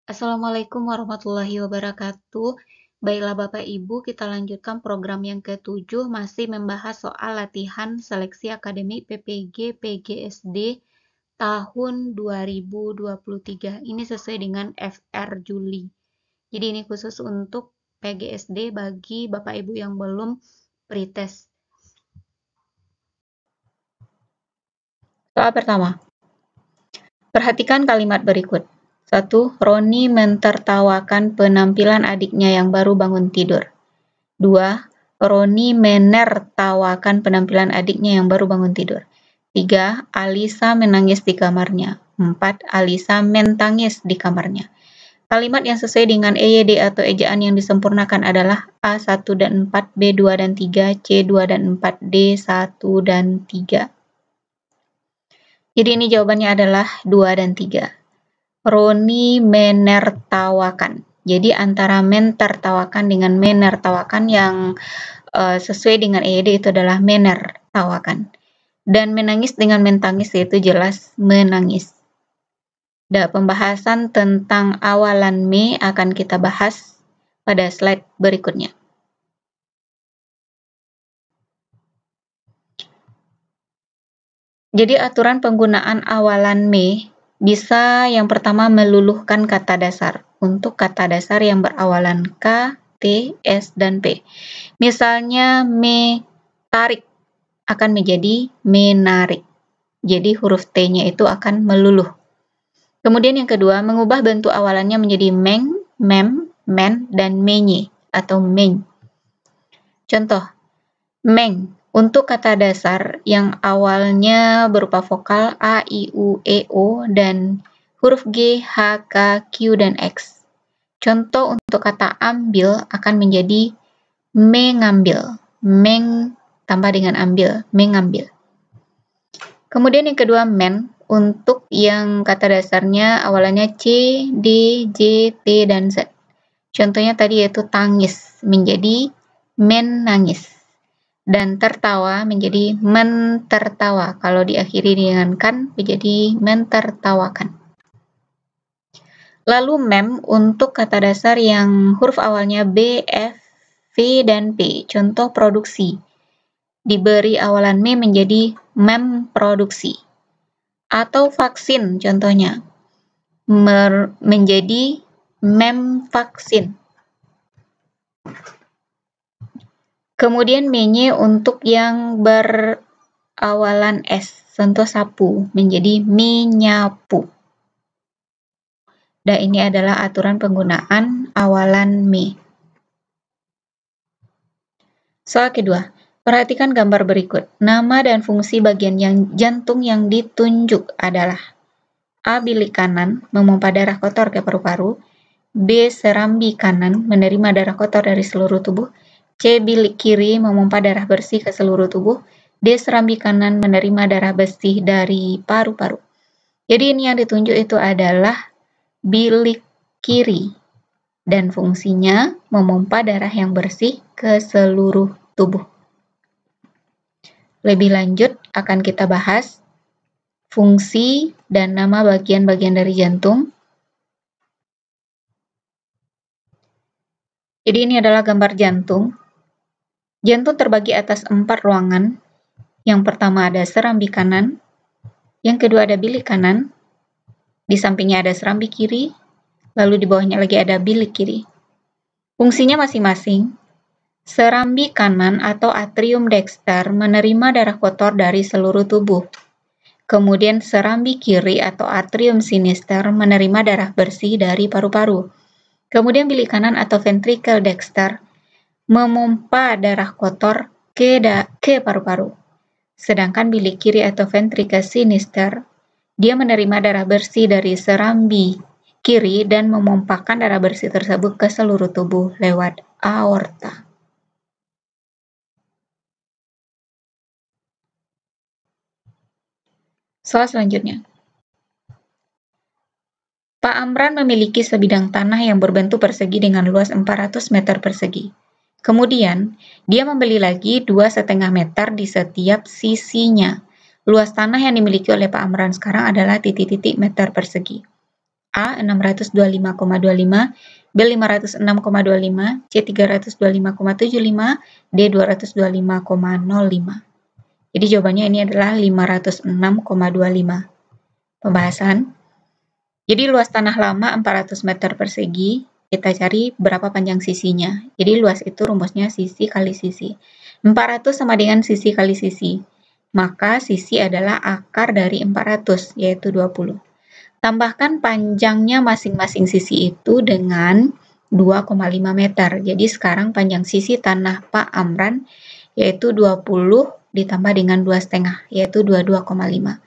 Assalamualaikum warahmatullahi wabarakatuh. Baiklah Bapak Ibu, kita lanjutkan program yang ke-7 masih membahas soal latihan seleksi akademik PPG PGSD tahun 2023. Ini sesuai dengan FR Juli. Jadi ini khusus untuk PGSD bagi Bapak Ibu yang belum pretest. Soal pertama. Perhatikan kalimat berikut. 1. Roni mentertawakan penampilan adiknya yang baru bangun tidur. 2. Roni menertawakan penampilan adiknya yang baru bangun tidur. 3. Alisa menangis di kamarnya. 4. Alisa mentangis di kamarnya. Kalimat yang sesuai dengan EYD atau ejaan yang disempurnakan adalah A1 dan 4, B2 dan 3, C2 dan 4, D1 dan 3. Jadi ini jawabannya adalah 2 dan 3. Roni menertawakan. Jadi antara mentertawakan dengan menertawakan yang sesuai dengan EYD itu adalah menertawakan. Dan menangis dengan mentangis yaitu jelas menangis. Pembahasan tentang awalan me akan kita bahas pada slide berikutnya. Jadi aturan penggunaan awalan me bisa yang pertama meluluhkan kata dasar. Untuk kata dasar yang berawalan K, T, S, dan P. Misalnya me tarik akan menjadi menarik. Jadi huruf T-nya itu akan meluluh. Kemudian yang kedua, mengubah bentuk awalannya menjadi meng, mem, men, dan menye atau meny. Contoh, meng untuk kata dasar yang awalnya berupa vokal A, I, U, E, O, dan huruf G, H, K, Q, dan X. Contoh untuk kata ambil akan menjadi mengambil. Meng tambah dengan ambil, mengambil. Kemudian yang kedua, men. Untuk yang kata dasarnya awalannya C, D, J, T, dan Z. Contohnya tadi yaitu tangis menjadi menangis. Dan tertawa menjadi mentertawa. Kalau diakhiri dengan kan menjadi mentertawakan. Lalu mem untuk kata dasar yang huruf awalnya B, F, V, dan P. Contoh produksi. Diberi awalan me menjadi mem produksi. Atau vaksin contohnya. Menjadi mem vaksin. Kemudian menye untuk yang berawalan S. Contoh sapu menjadi menyapu. Dan ini adalah aturan penggunaan awalan me. Soal kedua, perhatikan gambar berikut. Nama dan fungsi bagian jantung yang ditunjuk adalah A. Bilik kanan, memompa darah kotor ke paru-paru. B. Serambi kanan, menerima darah kotor dari seluruh tubuh. C. Bilik kiri, memompa darah bersih ke seluruh tubuh. D. Serambi kanan, menerima darah bersih dari paru-paru. Jadi ini yang ditunjuk itu adalah bilik kiri. Dan fungsinya memompa darah yang bersih ke seluruh tubuh. Lebih lanjut akan kita bahas fungsi dan nama bagian-bagian dari jantung. Jadi ini adalah gambar jantung. Jantung terbagi atas 4 ruangan. Yang pertama ada serambi kanan, yang kedua ada bilik kanan, di sampingnya ada serambi kiri, lalu di bawahnya lagi ada bilik kiri. Fungsinya masing-masing. Serambi kanan atau atrium dexter menerima darah kotor dari seluruh tubuh. Kemudian serambi kiri atau atrium sinister menerima darah bersih dari paru-paru. Kemudian bilik kanan atau ventricle dexter memompa darah kotor ke paru-paru. Sedangkan bilik kiri atau ventricle sinister, dia menerima darah bersih dari serambi kiri dan memompakan darah bersih tersebut ke seluruh tubuh lewat aorta. Soal selanjutnya. Pak Amran memiliki sebidang tanah yang berbentuk persegi dengan luas 400 meter persegi. Kemudian, dia membeli lagi 2,5 meter di setiap sisinya. Luas tanah yang dimiliki oleh Pak Amran sekarang adalah titik-titik meter persegi. A 625,25, B 506,25, C 325,75, D 225,05. Jadi jawabannya ini adalah 506,25. Pembahasan. Jadi luas tanah lama 400 meter persegi, kita cari berapa panjang sisinya. Jadi luas itu rumusnya sisi kali sisi. 400 sama dengan sisi kali sisi. Maka sisi adalah akar dari 400, yaitu 20. Tambahkan panjangnya masing-masing sisi itu dengan 2,5 meter. Jadi sekarang panjang sisi tanah Pak Amran yaitu 20 ditambah dengan 2,5, yaitu 22,5.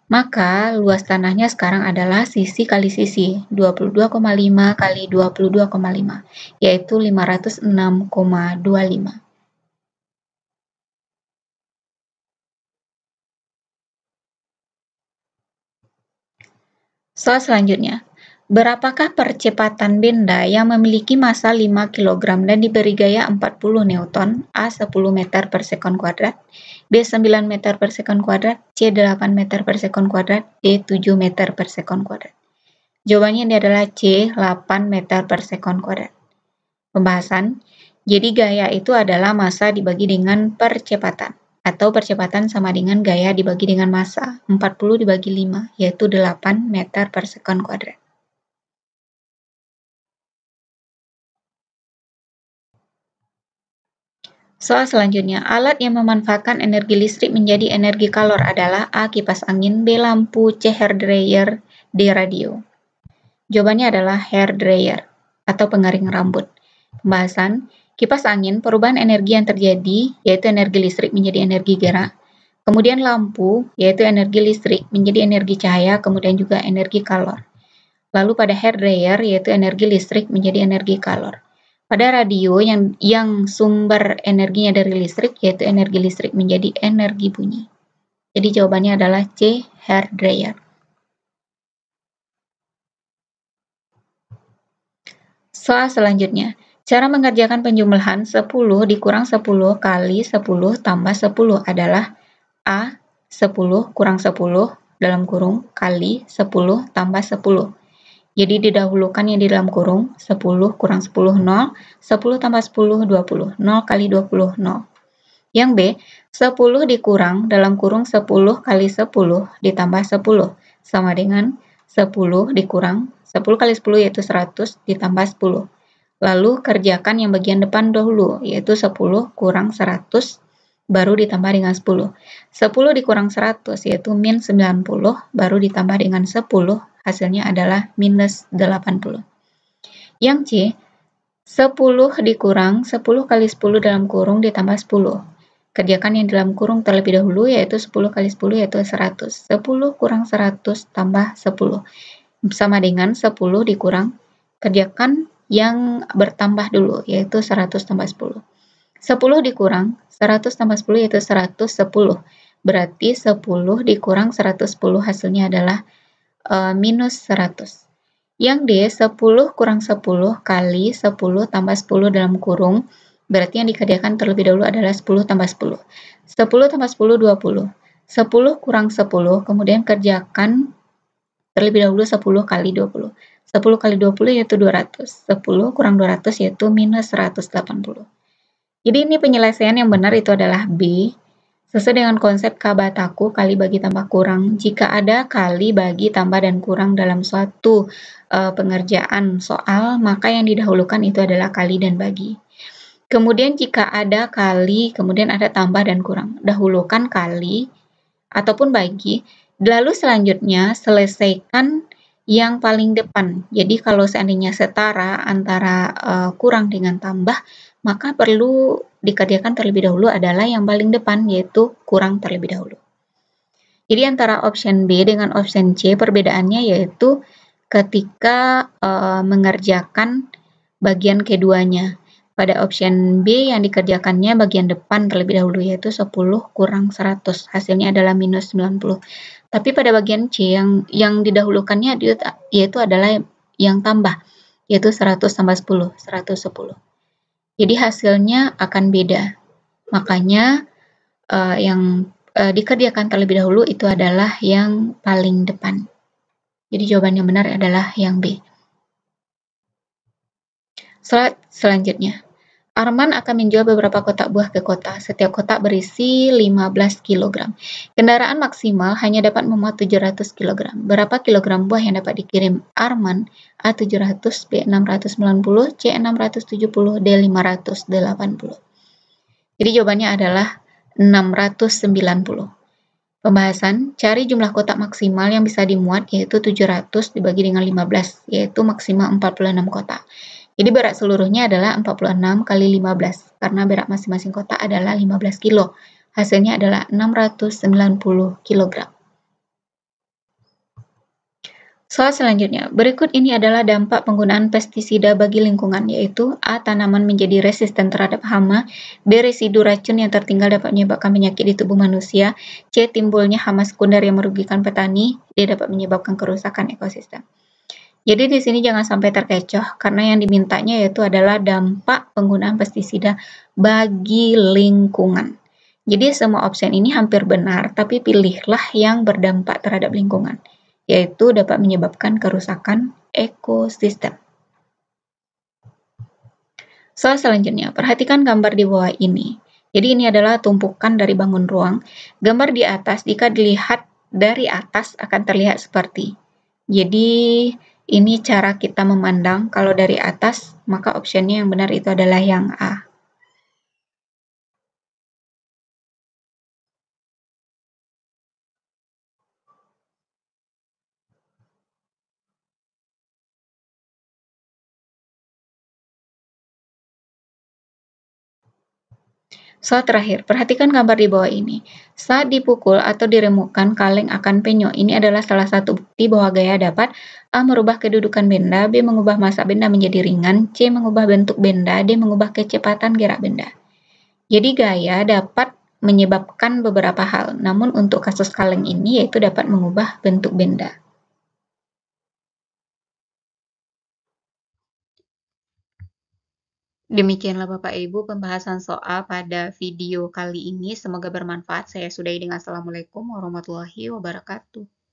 Maka luas tanahnya sekarang adalah sisi kali sisi, 22,5 kali 22,5, yaitu 506,25. Soal selanjutnya, berapakah percepatan benda yang memiliki massa 5 kg dan diberi gaya 40 Newton, A 10 meter per sekon kuadrat, B 9 meter per sekon kuadrat, C 8 meter per sekon kuadrat, D 7 meter per sekon kuadrat. Jawabannya ini adalah C 8 meter per sekon kuadrat. Pembahasan, jadi gaya itu adalah massa dibagi dengan percepatan. Atau percepatan sama dengan gaya dibagi dengan massa, 40 dibagi 5, yaitu 8 meter per sekon kuadrat. Soal selanjutnya, alat yang memanfaatkan energi listrik menjadi energi kalor adalah A. Kipas angin, B. Lampu, C. Hair dryer, D. Radio. Jawabannya adalah hair dryer atau pengering rambut. Pembahasan, kipas angin, perubahan energi yang terjadi, yaitu energi listrik menjadi energi gerak. Kemudian lampu, yaitu energi listrik menjadi energi cahaya, kemudian juga energi kalor. Lalu pada hair dryer, yaitu energi listrik menjadi energi kalor. Pada radio yang sumber energinya dari listrik, yaitu energi listrik menjadi energi bunyi. Jadi jawabannya adalah C, hair dryer. Soal selanjutnya, cara mengerjakan penjumlahan 10 dikurang 10 kali 10 tambah 10 adalah A. 10 kurang 10 dalam kurung kali 10 tambah 10. Jadi didahulukan yang di dalam kurung, 10 kurang 10, 0, 10 tambah 10, 20, 0 kali 20, 0. Yang B, 10 dikurang dalam kurung 10 kali 10 ditambah 10, sama dengan 10 dikurang 10 kali 10 yaitu 100 ditambah 10. Lalu kerjakan yang bagian depan dahulu, yaitu 10 kurang 100 baru ditambah dengan 10. 10 dikurang 100 yaitu min 90 baru ditambah dengan 10, hasilnya adalah minus 80. Yang C, 10 dikurang 10 kali 10 dalam kurung ditambah 10. Kerjakan yang dalam kurung terlebih dahulu yaitu 10 kali 10 yaitu 100. 10 kurang 100 tambah 10 sama dengan 10 dikurang, kerjakan yang bertambah dulu yaitu 100 tambah 10. 10 dikurang 100 tambah 10 yaitu 110. Berarti 10 dikurang 110 hasilnya adalah minus 100. Yang D, 10 kurang 10 kali 10 tambah 10 dalam kurung, berarti yang dikerjakan terlebih dahulu adalah 10 tambah 10. 10 tambah 10, 20. 10 kurang 10, kemudian kerjakan terlebih dahulu 10 kali 20. 10 kali 20 yaitu 200. 10 kurang 200 yaitu minus 180. Jadi ini penyelesaian yang benar itu adalah B. Sesuai dengan konsep Kabataku, kali bagi tambah kurang. Jika ada kali bagi tambah dan kurang dalam suatu pengerjaan soal, maka yang didahulukan itu adalah kali dan bagi. Kemudian jika ada kali, kemudian ada tambah dan kurang. Dahulukan kali ataupun bagi, lalu selanjutnya selesaikan yang paling depan. Jadi kalau seandainya setara antara kurang dengan tambah, maka perlu dikerjakan terlebih dahulu adalah yang paling depan, yaitu kurang terlebih dahulu. Jadi antara option B dengan option C perbedaannya yaitu ketika mengerjakan bagian keduanya. Pada option B yang dikerjakannya bagian depan terlebih dahulu yaitu 10 kurang 100. Hasilnya adalah minus 90. Tapi pada bagian C yang didahulukannya yaitu adalah yang tambah, yaitu 100 tambah 10, 110. Jadi hasilnya akan beda. Makanya yang dikerjakan terlebih dahulu itu adalah yang paling depan. Jadi jawaban yang benar adalah yang B. Slide selanjutnya. Arman akan menjual beberapa kotak buah ke kota. Setiap kotak berisi 15 kg. Kendaraan maksimal hanya dapat memuat 700 kg. Berapa kilogram buah yang dapat dikirim Arman? A 700, B 690, C 670, D 580. Jadi jawabannya adalah 690. Pembahasan, cari jumlah kotak maksimal yang bisa dimuat yaitu 700 dibagi dengan 15, yaitu maksimal 46 kotak. Jadi berat seluruhnya adalah 46 kali 15, karena berat masing-masing kotak adalah 15 kilo. Hasilnya adalah 690 kg. Soal selanjutnya, berikut ini adalah dampak penggunaan pestisida bagi lingkungan, yaitu A. Tanaman menjadi resisten terhadap hama, B. Residu racun yang tertinggal dapat menyebabkan penyakit di tubuh manusia, C. Timbulnya hama sekunder yang merugikan petani, D. Dapat menyebabkan kerusakan ekosistem. Jadi di sini jangan sampai terkecoh, karena yang dimintanya yaitu adalah dampak penggunaan pestisida bagi lingkungan. Jadi semua opsi ini hampir benar, tapi pilihlah yang berdampak terhadap lingkungan, yaitu dapat menyebabkan kerusakan ekosistem. Soal selanjutnya, perhatikan gambar di bawah ini. Jadi ini adalah tumpukan dari bangun ruang. Gambar di atas jika dilihat dari atas akan terlihat seperti. Jadi ini cara kita memandang, kalau dari atas maka opsinya yang benar itu adalah yang A. Soal terakhir, perhatikan gambar di bawah ini. Saat dipukul atau diremukkan kaleng akan penyok. Ini adalah salah satu bukti bahwa gaya dapat A. Merubah kedudukan benda, B. Mengubah massa benda menjadi ringan, C. Mengubah bentuk benda, D. Mengubah kecepatan gerak benda. Jadi gaya dapat menyebabkan beberapa hal, namun untuk kasus kaleng ini yaitu dapat mengubah bentuk benda. Demikianlah Bapak Ibu pembahasan soal pada video kali ini. Semoga bermanfaat. Saya sudahi dengan Assalamualaikum warahmatullahi wabarakatuh.